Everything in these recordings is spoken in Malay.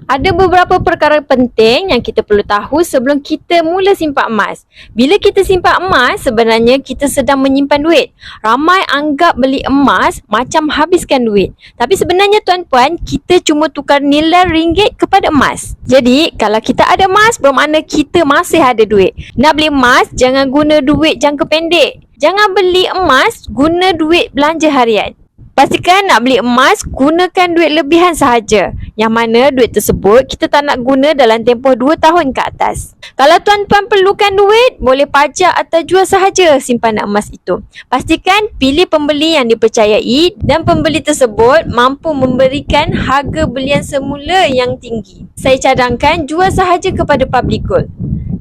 Ada beberapa perkara penting yang kita perlu tahu sebelum kita mula simpan emas. Bila kita simpan emas, sebenarnya kita sedang menyimpan duit. Ramai anggap beli emas macam habiskan duit. Tapi sebenarnya tuan-puan, kita cuma tukar nilai ringgit kepada emas. Jadi, kalau kita ada emas, bermakna kita masih ada duit. Nak beli emas, jangan guna duit jangka pendek. Jangan beli emas, guna duit belanja harian. Pastikan nak beli emas, gunakan duit lebihan sahaja. Yang mana duit tersebut kita tak nak guna dalam tempoh 2 tahun ke atas. Kalau tuan-puan perlukan duit, boleh pajak atau jual sahaja simpanan emas itu. Pastikan pilih pembeli yang dipercayai dan pembeli tersebut mampu memberikan harga belian semula yang tinggi. Saya cadangkan jual sahaja kepada public gold,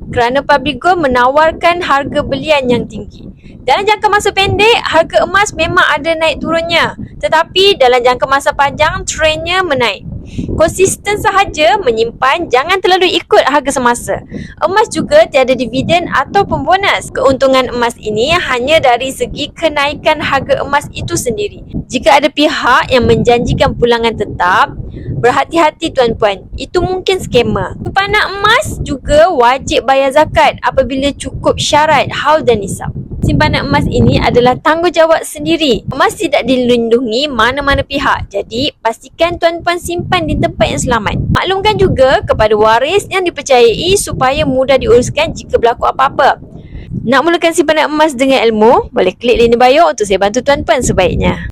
kerana public gold menawarkan harga belian yang tinggi. Dalam jangka masa pendek, harga emas memang ada naik turunnya. Tetapi dalam jangka masa panjang, trendnya menaik. Konsisten sahaja menyimpan, jangan terlalu ikut harga semasa. Emas juga tiada dividen ataupun bonus. Keuntungan emas ini hanya dari segi kenaikan harga emas itu sendiri. Jika ada pihak yang menjanjikan pulangan tetap, berhati-hati tuan-puan, itu mungkin skamer. Simpanan emas juga wajib bayar zakat apabila cukup syarat haul dan nisab. Simpanan emas ini adalah tanggungjawab sendiri. Emas tidak dilindungi mana-mana pihak. Jadi, pastikan tuan-puan simpan di tempat yang selamat. Maklumkan juga kepada waris yang dipercayai supaya mudah diuruskan jika berlaku apa-apa. Nak mulakan simpanan emas dengan ilmu? Boleh klik link di bio untuk saya bantu tuan-puan sebaiknya.